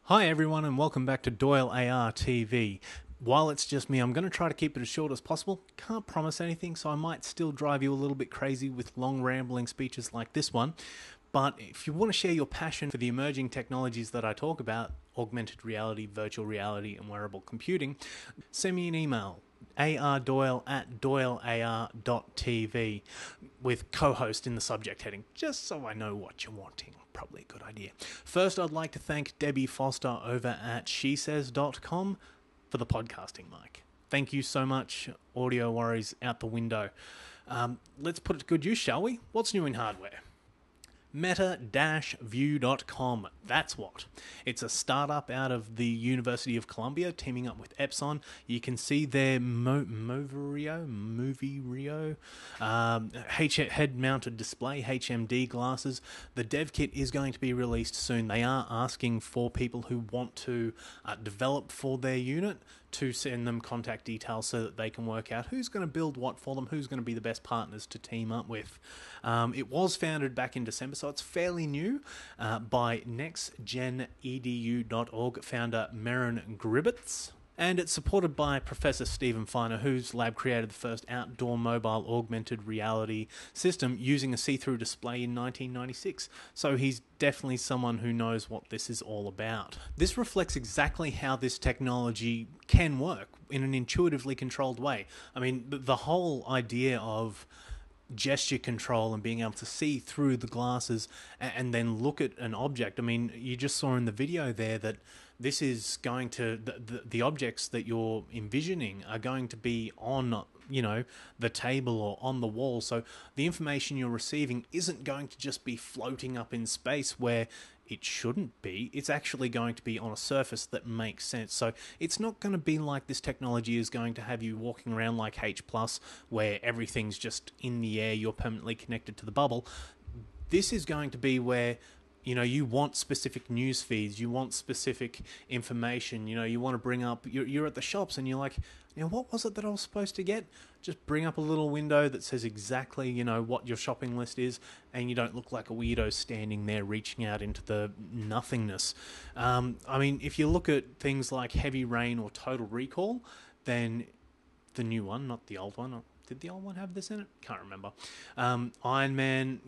Hi everyone and welcome back to Doyle AR TV. While it's just me, I'm going to try to keep it as short as possible. Can't promise anything, so I might still drive you a little bit crazy with long rambling speeches like this one. But if you want to share your passion for the emerging technologies that I talk about, augmented reality, virtual reality, and wearable computing, send me an email, ardoyle@doylear.tv, with co-host in the subject heading, just so I know what you're wanting. Probably a good idea. First, I'd like to thank Debbie Foster over at shesays.com for the podcasting mic. Thank you so much, audio worries out the window. Let's put it to good use, shall we? What's new in hardware? Meta-View.com. That's what. It's a startup out of the University of Columbia teaming up with Epson. You can see their Movio head-mounted display, HMD glasses. The dev kit is going to be released soon. They are asking for people who want to develop for their unit to send them contact details so that they can work out who's going to build what for them, who's going to be the best partners to team up with. It was founded back in December, so it's fairly new, by nextgenedu.org founder Maren Gribbets. And it's supported by Professor Stephen Feiner, whose lab created the first outdoor mobile augmented reality system using a see-through display in 1996. So he's definitely someone who knows what this is all about. This reflects exactly how this technology can work in an intuitively controlled way. I mean, the whole idea of gesture control and being able to see through the glasses and then look at an object. I mean, you just saw in the video there that this is going to, the objects that you're envisioning are going to be on, the table or on the wall. So the information you're receiving isn't going to just be floating up in space where it shouldn't be. It's actually going to be on a surface that makes sense. So it's not going to be like this technology is going to have you walking around like H+, where everything's just in the air, you're permanently connected to the bubble. This is going to be where you want specific news feeds, you want specific information, you want to bring up, you're at the shops and you're like, what was it that I was supposed to get? Just bring up a little window that says exactly, what your shopping list is, and you don't look like a weirdo standing there reaching out into the nothingness. I mean, if you look at things like Heavy Rain or Total Recall, then the new one, not the old one, did the old one have this in it? Can't remember. Iron Man,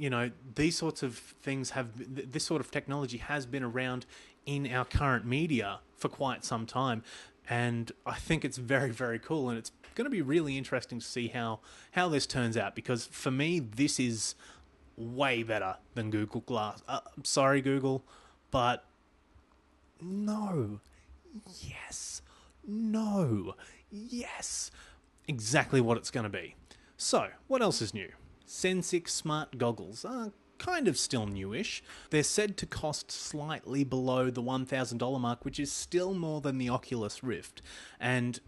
these sorts of things this sort of technology has been around in our current media for quite some time. And I think it's very, very cool. And it's going to be really interesting to see how this turns out. Because for me, this is way better than Google Glass. Sorry, Google, but no. Yes. No. Yes. Exactly what it's going to be. So, what else is new? Sensix smart goggles are kind of still newish. They're said to cost slightly below the $1,000 mark, which is still more than the Oculus Rift. And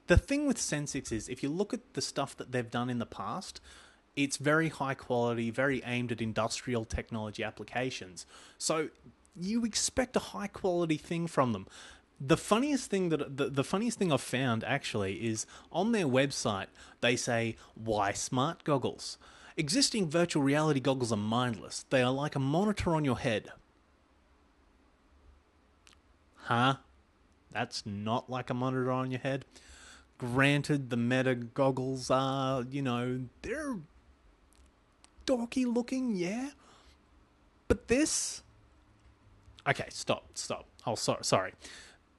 the thing with Sensix is, if you look at the stuff that they've done in the past, it's very high quality, very aimed at industrial technology applications. So you expect a high quality thing from them. The funniest thing I've found actually is on their website they say, why smart goggles? Existing virtual reality goggles are mindless. They are like a monitor on your head. Huh? That's not like a monitor on your head. Granted, the Meta goggles are, they're dorky looking, yeah. But this... Okay, stop. Oh, sorry.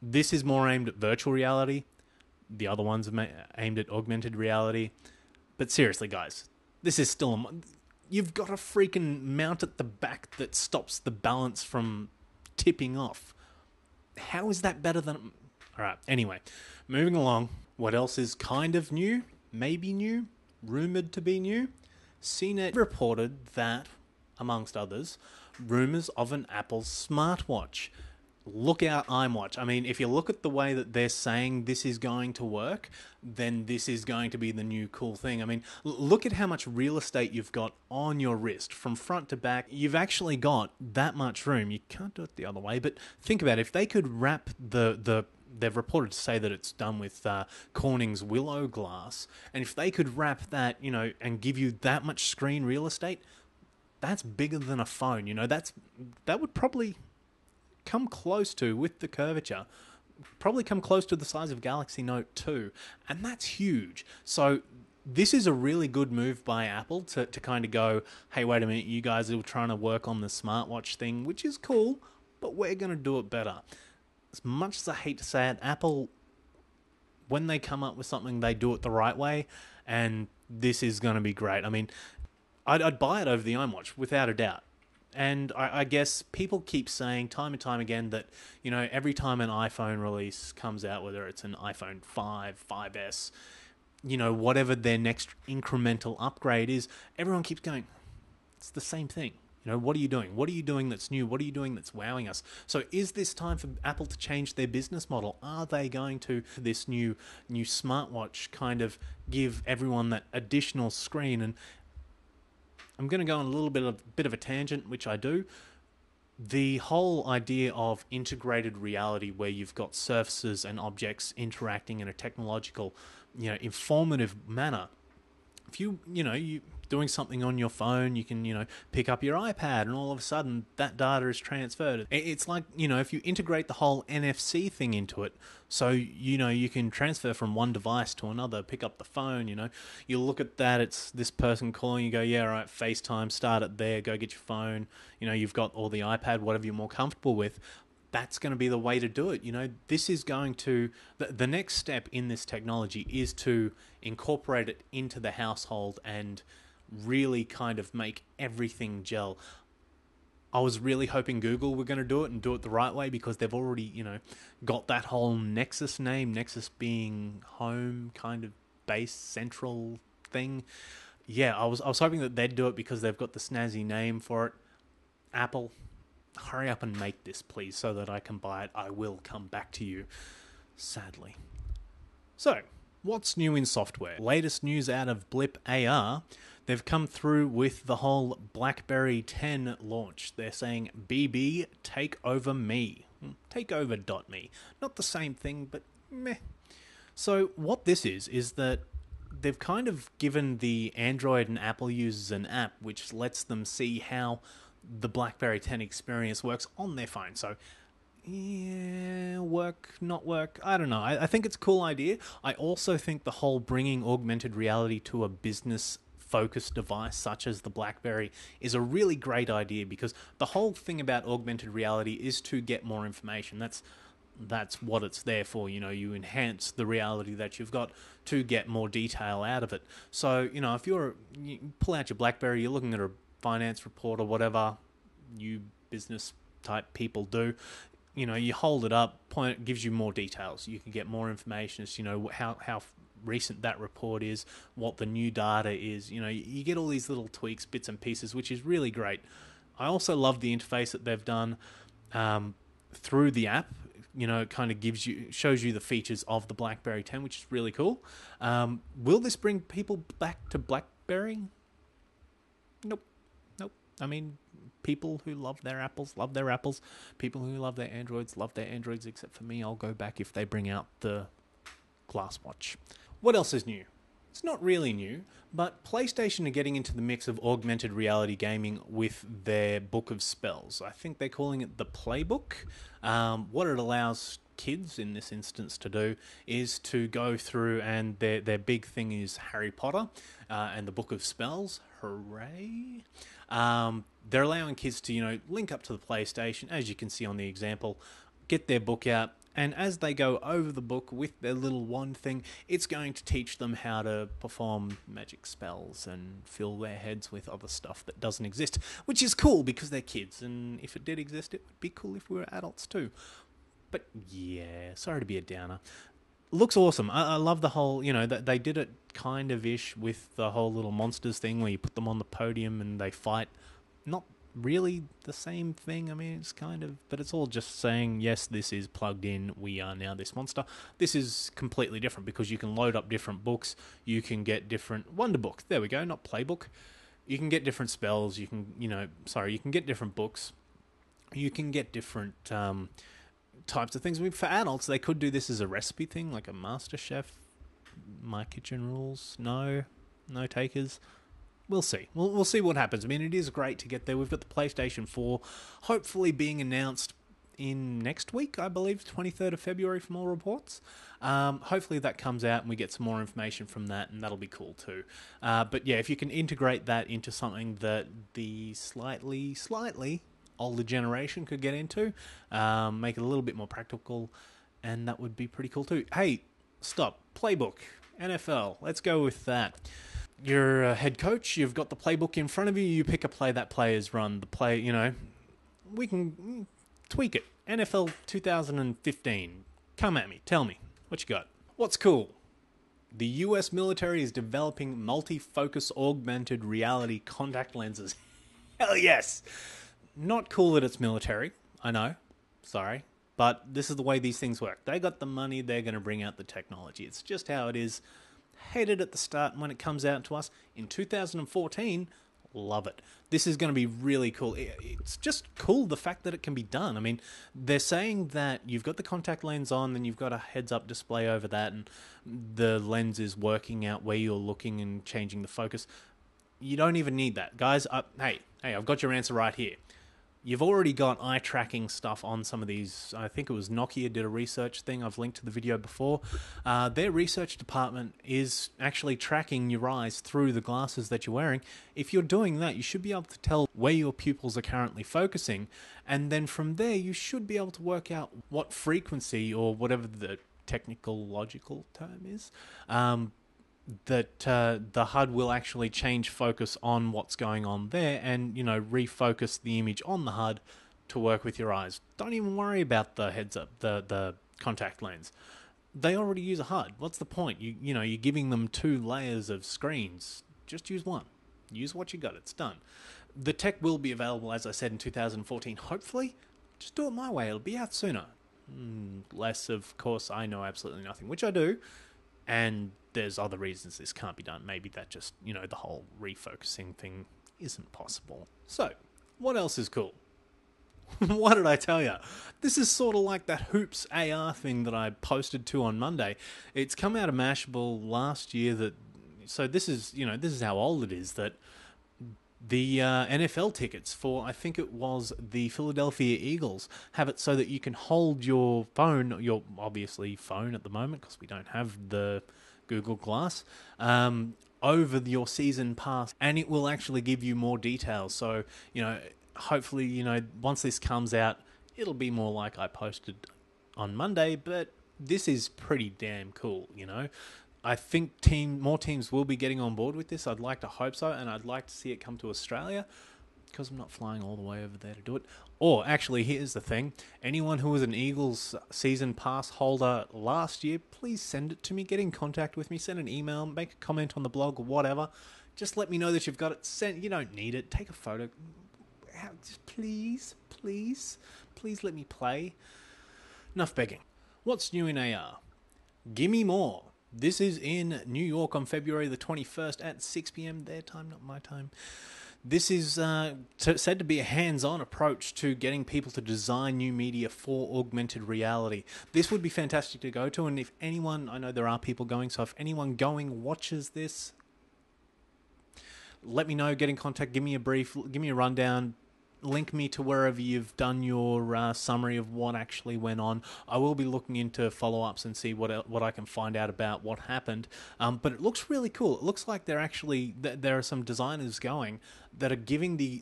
This is more aimed at virtual reality. The other one's aimed at augmented reality. But seriously, guys, this is still... You've got a freaking mount at the back that stops the balance from tipping off. How is that better than... Alright, anyway, moving along. What else is kind of new? Maybe new? Rumoured to be new? CNET reported that, amongst others, rumours of an Apple smartwatch. Look out, iWatch. I mean, if you look at the way that they're saying this is going to work, then this is going to be the new cool thing. I mean, look at how much real estate you've got on your wrist. From front to back, you've actually got that much room. You can't do it the other way, but think about it. If they could wrap they've reported to say that it's done with Corning's Willow glass, and if they could wrap that, and give you that much screen real estate, that's bigger than a phone. That would probably... come close to, with the curvature, probably come close to the size of Galaxy Note 2, and that's huge. So this is a really good move by Apple to kind of go, hey, wait a minute, you guys are trying to work on the smartwatch thing, which is cool, but we're going to do it better. As much as I hate to say it, Apple, when they come up with something, they do it the right way, and this is going to be great. I mean, I'd buy it over the iWatch, without a doubt. And I guess people keep saying time and time again that, you know, every time an iPhone release comes out, whether it's an iPhone 5, 5S, you know, whatever their next incremental upgrade is, everyone keeps going, it's the same thing. You know, what are you doing? What are you doing that's new? What are you doing that's wowing us? So is this time for Apple to change their business model? Are they going to, this new smartwatch, kind of give everyone that additional screen? And I'm going to go on a little bit of a tangent, which I do. The whole idea of integrated reality, where you've got surfaces and objects interacting in a technological, you know, informative manner. If you doing something on your phone, you can, you know, pick up your iPad and all of a sudden that data is transferred. It's like, you know, if you integrate the whole NFC thing into it, so, you know, you can transfer from one device to another, pick up the phone, you know, you look at that, it's this person calling, you go, yeah, right, FaceTime, start it there, go get your phone, you know, you've got all the iPad, whatever you're more comfortable with. That's going to be the way to do it. You know, this is going to, the next step in this technology is to incorporate it into the household and really kind of make everything gel. I was really hoping Google were going to do it and do it the right way, because they've already, you know, got that whole Nexus name, Nexus being home, kind of base, central thing. Yeah, I was hoping that they'd do it because they've got the snazzy name for it. Apple, hurry up and make this, please, so that I can buy it. I will come back to you, sadly. So, what's new in software? Latest news out of Blip AR. They've come through with the whole BlackBerry 10 launch. They're saying, BB, take over me. Take over.me. Not the same thing, but meh. So what this is that they've kind of given the Android and Apple users an app which lets them see how the BlackBerry 10 experience works on their phone. So, yeah, work, not work, I don't know. I think it's a cool idea. I also think the whole bringing augmented reality to a business-focused device such as the BlackBerry is a really great idea, because the whole thing about augmented reality is to get more information. That's what it's there for. You know, you enhance the reality that you've got to get more detail out of it. So, you know, if you pull out your BlackBerry, you're looking at a finance report or whatever you business type people do, you know, you hold it up, it gives you more details. You can get more information as, you know, how recent that report is, what the new data is. You know, you get all these little tweaks, bits and pieces, which is really great. I also love the interface that they've done through the app. You know, it kind of shows you the features of the BlackBerry 10, which is really cool. Will this bring people back to BlackBerry? Nope. I mean, people who love their apples love their apples. People who love their Androids love their Androids, except for me. I'll go back if they bring out the Glass Watch. What else is new? It's not really new, but PlayStation are getting into the mix of augmented reality gaming with their Book of Spells. I think they're calling it the Playbook. What it allows kids in this instance to do is to go through, and their big thing is Harry Potter and the Book of Spells. Hooray! They're allowing kids to, you know, link up to the PlayStation, as you can see on the example, get their book out, and as they go over the book with their little wand thing, it's going to teach them how to perform magic spells and fill their heads with other stuff that doesn't exist, which is cool because they're kids, and if it did exist, it would be cool if we were adults too. But yeah, sorry to be a downer. Looks awesome. I love the whole, you know, that they did it kind of ish with the whole little monsters thing where you put them on the podium and they fight. Not really the same thing. I mean, it's kind of, but it's all just saying, yes, this is plugged in. We are now this monster. This is completely different because you can load up different books. You can get different Wonder Book. There we go. Not Playbook. You can get different spells. You can, you can get different books. You can get different, types of things. I mean, for adults, they could do this as a recipe thing, like a Master Chef, My Kitchen Rules. No takers. We'll see. We'll see what happens. I mean, it is great to get there. We've got the PlayStation 4 hopefully being announced in next week, I believe, 23rd of February from all reports. Hopefully that comes out and we get some more information from that, and that'll be cool too. But yeah, if you can integrate that into something that the slightly older generation could get into, make it a little bit more practical, and that would be pretty cool too. Hey, stop. Playbook. NFL. Let's go with that. You're a head coach, you've got the playbook in front of you, you pick a play that players run. The play, we can tweak it. NFL 2015. Come at me. Tell me. What you got? What's cool? The US military is developing multi-focus augmented reality contact lenses. Hell yes! Not cool that it's military. I know. Sorry. But this is the way these things work. They got the money, they're going to bring out the technology. It's just how it is. Hated at the start, and when it comes out to us in 2014, love it. This is going to be really cool. It's just cool, the fact that it can be done. I mean, they're saying that you've got the contact lens on, then you've got a heads-up display over that, and the lens is working out where you're looking and changing the focus. You don't even need that. Guys, hey, I've got your answer right here. You've already got eye tracking stuff on some of these. I think it was Nokia did a research thing. I've linked to the video before. Their research department is actually tracking your eyes through the glasses that you're wearing. If you're doing that, you should be able to tell where your pupils are currently focusing. And then from there, you should be able to work out what frequency, or whatever the technological term is, that the HUD will actually change focus on what's going on there, and refocus the image on the HUD to work with your eyes. Don't even worry about the heads up, the contact lens. They already use a HUD. What's the point? You're giving them 2 layers of screens. Just use one. Use what you got. It's done. The tech will be available, as I said, in 2014. Hopefully, just do it my way. It'll be out sooner. Less, of course, I know absolutely nothing, which I do, and there's other reasons this can't be done. Maybe that just, the whole refocusing thing isn't possible. So, what else is cool? What did I tell you? This is sort of like that Hoops AR thing that I posted to on Monday. It's come out of Mashable last year. So this is how old it is, that the NFL tickets for, I think it was the Philadelphia Eagles, have it so that you can hold your phone, your obviously phone at the moment, because we don't have the Google Glass, over your season pass, and it will actually give you more details. So, hopefully, once this comes out, it'll be more like I posted on Monday, but this is pretty damn cool, I think more teams will be getting on board with this. I'd like to hope so, and I'd like to see it come to Australia, because I'm not flying all the way over there to do it. Or, actually, here's the thing. Anyone who was an Eagles season pass holder last year, please send it to me. Get in contact with me. Send an email. Make a comment on the blog or whatever. Just let me know that you've got it. You don't need it. Take a photo. Just please let me play. Enough begging. What's new in AR? Gimme more. This is in New York on February the 21st at 6 p.m. their time, not my time. This is said to be a hands-on approach to getting people to design new media for augmented reality. This would be fantastic to go to, and if anyone, I know there are people going, so if anyone going watches this, let me know, get in contact, give me a brief, give me a rundown, link me to wherever you've done your summary of what actually went on. I will be looking into follow-ups and see what I can find out about what happened. But it looks really cool. It looks like there are some designers going that are giving the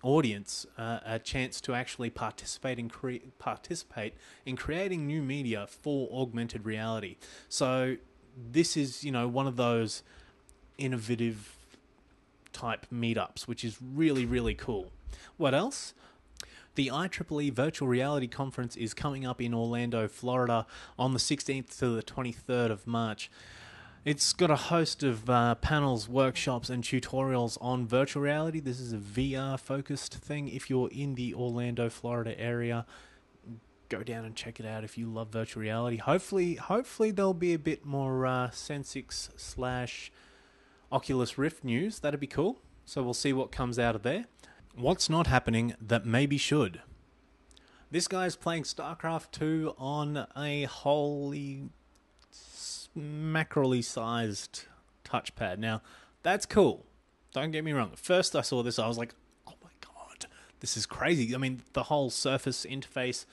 audience a chance to actually participate in creating new media for augmented reality. So this is one of those innovative type meetups, which is really, really cool. What else? The IEEE Virtual Reality Conference is coming up in Orlando, Florida on the 16th to the 23rd of March. It's got a host of panels, workshops, and tutorials on virtual reality. This is a VR-focused thing. If you're in the Orlando, Florida area, go down and check it out if you love virtual reality. Hopefully there'll be a bit more Sensix / Oculus Rift news. That'd be cool. So we'll see what comes out of there. What's not happening that maybe should? This guy's playing StarCraft 2 on a holy mackerel sized touchpad. Now, that's cool. Don't get me wrong. At first I saw this, I was like, oh my god, This is crazy. I mean, the whole Surface interface,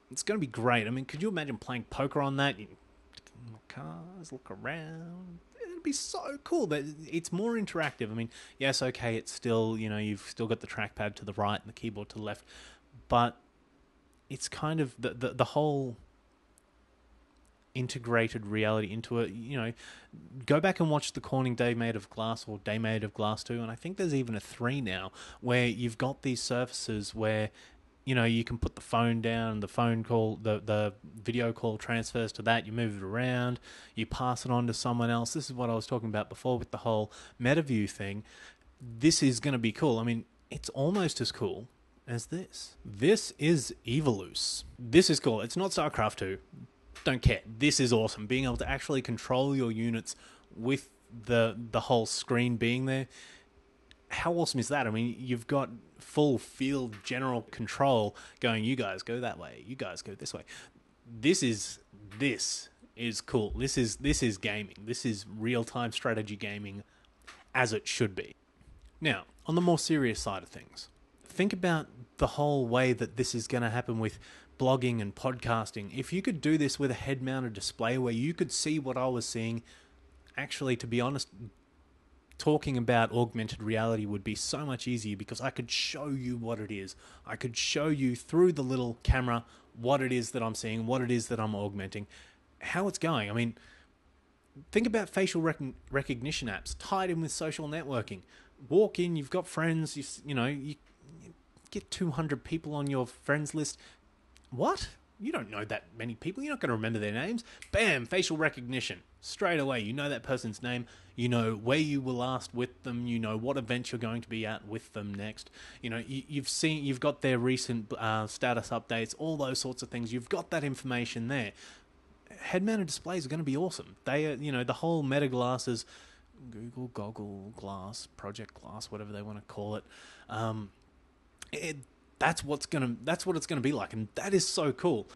it's going to be great. I mean, could you imagine playing poker on that? You cars, look around. It'd be so cool, but it's more interactive. I mean, yes, okay, it's still, you've still got the trackpad to the right and the keyboard to the left, but it's kind of the whole integrated reality into it. Go back and watch the Corning Day Made of Glass or Day Made of Glass 2, and I think there's even a 3 now, where you've got these surfaces where you can put the phone down, the phone call, the video call transfers to that, you move it around, you pass it on to someone else. This is what I was talking about before with the whole MetaView thing. This is going to be cool. I mean, it's almost as cool as this. This is Evolus. This is cool. It's not StarCraft 2. Don't care. This is awesome. Being able to actually control your units with the whole screen being there. How awesome is that? I mean, you've got full field general control going, you guys go that way, you guys go this way. This is cool. This is gaming. This is real-time strategy gaming as it should be. Now, on the more serious side of things, think about the whole way that this is going to happen with blogging and podcasting. If you could do this with a head-mounted display where you could see what I was seeing, actually, to be honest, talking about augmented reality would be so much easier because I could show you what it is. I could show you through the little camera what it is that I'm seeing, what it is that I'm augmenting, how it's going. I mean, think about facial recognition apps tied in with social networking. Walk in, you've got friends, you get 200 people on your friends list. What? You don't know that many people. You're not going to remember their names. Bam, facial recognition. Straight away, you know that person's name. You know where you were last with them. You know what event you're going to be at with them next. You've got their recent status updates, all those sorts of things. You've got that information there. Head-mounted displays are going to be awesome. They are, the whole Meta glasses, Google Goggle Glass, Project Glass, whatever they want to call it. That's what it's gonna be like, and that is so cool.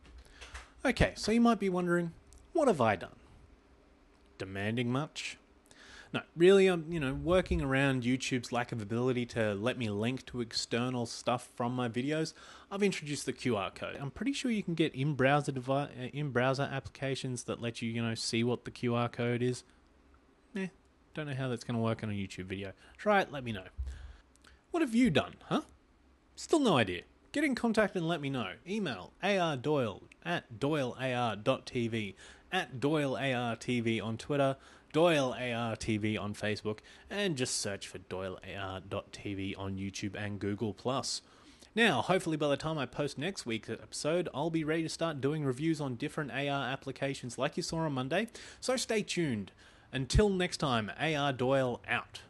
Okay, so you might be wondering, what have I done? Demanding much? No, really, I'm working around YouTube's lack of ability to let me link to external stuff from my videos. I've introduced the QR code. I'm pretty sure you can get in-browser applications that let you, see what the QR code is. Don't know how that's going to work on a YouTube video. Try it, let me know. What have you done, huh? Still no idea. Get in contact and let me know. Email ardoyle@doylear.tv, @doyleartv on Twitter, doyleartv on Facebook, and just search for doylear.tv on YouTube and Google+. Now, hopefully by the time I post next week's episode, I'll be ready to start doing reviews on different AR applications like you saw on Monday, so stay tuned. Until next time, AR Doyle out.